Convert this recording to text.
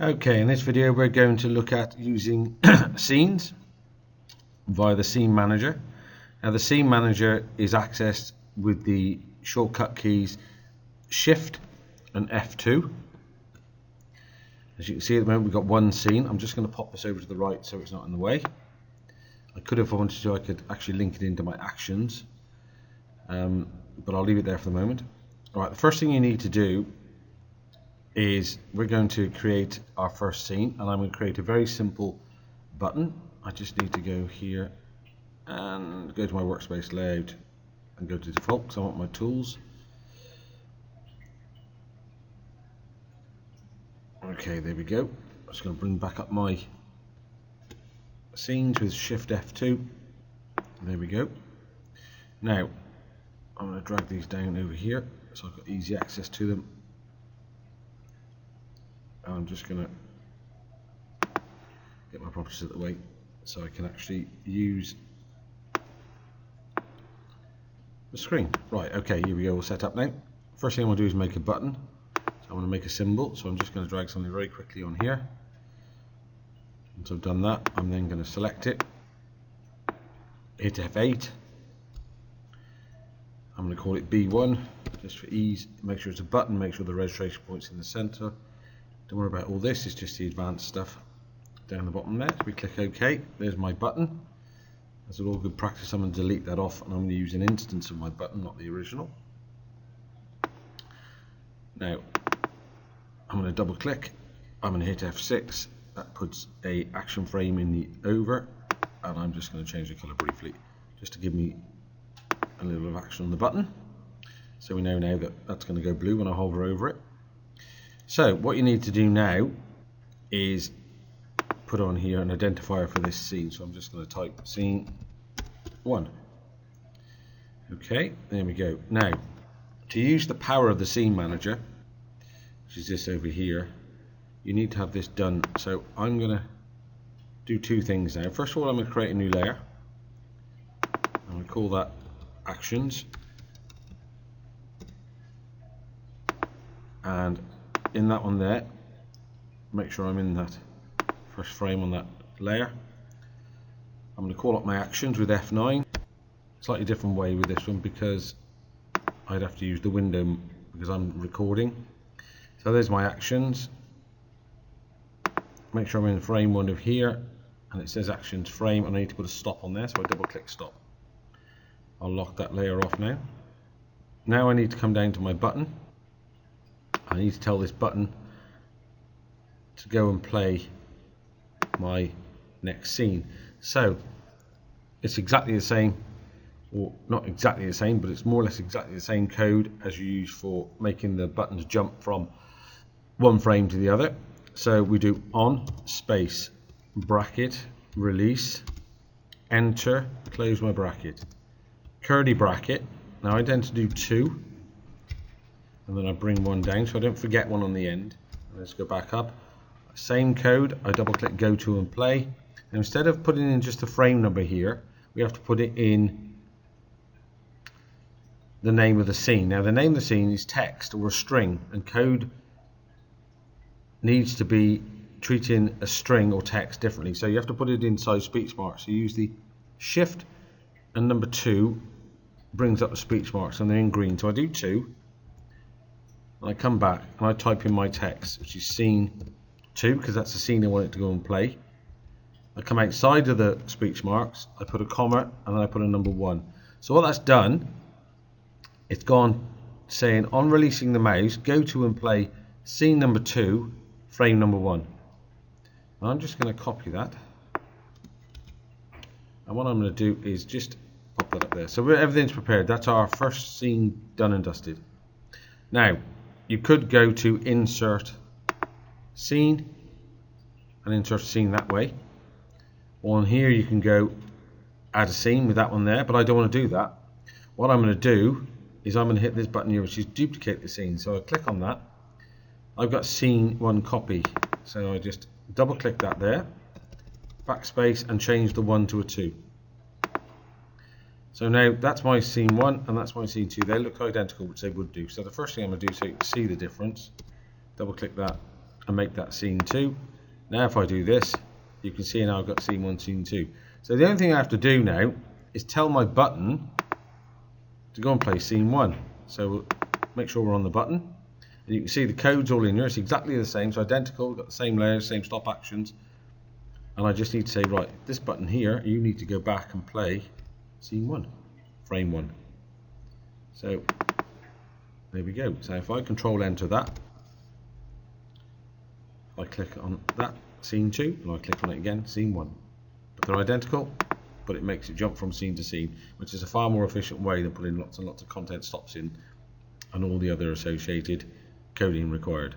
Okay, in this video we're going to look at using scenes via the scene manager. Now the scene manager is accessed with the shortcut keys Shift and F2. As you can see at the moment we've got one scene. I'm just going to pop this over to the right so it's not in the way. I could, if I wanted to, I could actually link it into my actions, but I'll leave it there for the moment. Alright, the first thing you need to do is we're going to create our first scene, and I'm going to create a very simple button. I just need to go here and go to my workspace layout and go to default because I want my tools. Okay, there we go. I'm just going to bring back up my scenes with Shift F2. There we go. Now I'm going to drag these down over here so I've got easy access to them. I'm just going to get my properties out of the way so I can actually use the screen. Right, okay, here we go, all set up now. First thing I want to do is make a button. So I want to make a symbol, so I'm just going to drag something very quickly on here. Once I've done that, I'm then going to select it, hit F8. I'm going to call it B1 just for ease. Make sure it's a button, make sure the registration point's in the center. Don't worry about all this, it's just the advanced stuff down the bottom there. So we click OK, there's my button. As with all good practice, I'm going to delete that off and I'm going to use an instance of my button, not the original. Now, I'm going to double click, I'm going to hit F6, that puts a action frame in the over, and I'm just going to change the color briefly, just to give me a little bit of action on the button. So we know now that that's going to go blue when I hover over it. So what you need to do now is put on here an identifier for this scene. So I'm just going to type scene 1. Okay, there we go. Now, to use the power of the scene manager, which is this over here, you need to have this done. So I'm going to do two things now. First of all, I'm going to create a new layer. I'm going to call that actions. And in that one there, make sure I'm in that first frame on that layer. I'm going to call up my actions with F9. Slightly different way with this one because I'd have to use the window because I'm recording. So there's my actions. Make sure I'm in frame 1 of here, and it says actions frame, and I need to put a stop on there, so I double click stop. I'll lock that layer off now. Now I need to come down to my button. I need to tell this button to go and play my next scene. So it's exactly the same, or not exactly the same, but it's more or less exactly the same code as you use for making the buttons jump from one frame to the other. So we do on space bracket release enter, close my bracket, curly bracket. Now I tend to do 2. And then I bring 1 down so I don't forget 1 on the end. Let's go back up. Same code, I double click go to and play. And instead of putting in just the frame number here, we have to put it in the name of the scene. Now the name of the scene is text or a string, and code needs to be treating a string or text differently. So you have to put it inside speech marks. So you use the shift and number 2 brings up the speech marks, and they're in green. So I do 2. And I come back and I type in my text, which is scene 2 because that's the scene I want it to go and play. I come outside of the speech marks, I put a comma, and then I put a number 1. So what that's done, it's gone saying on releasing the mouse, go to and play scene number 2, frame number 1. And I'm just going to copy that. And what I'm going to do is just pop that up there. So everything's prepared. That's our first scene done and dusted. Now, you could go to insert scene and insert scene that way. On here you can go add a scene with that one there, but I don't want to do that. What I'm going to do is I'm going to hit this button here, which is duplicate the scene. So I click on that. I've got scene 1 copy, so I just double click that there, backspace, and change the 1 to a 2. So now that's my scene 1 and that's my scene 2. They look identical, which they would do. So the first thing I'm going to do, so you can see the difference, double click that, and make that scene 2. Now if I do this, you can see now I've got scene 1, scene 2. So the only thing I have to do now is tell my button to go and play scene 1. So we'll make sure we're on the button. And you can see the code's all in here. It's exactly the same, so identical, we've got the same layers, same stop actions. And I just need to say, right, this button here, you need to go back and play scene 1, frame 1. So there we go. So if I control enter that, I click on that, scene 2, and I click on it again, scene 1. But they're identical, but it makes it jump from scene to scene, which is a far more efficient way than putting lots and lots of content stops in and all the other associated coding required.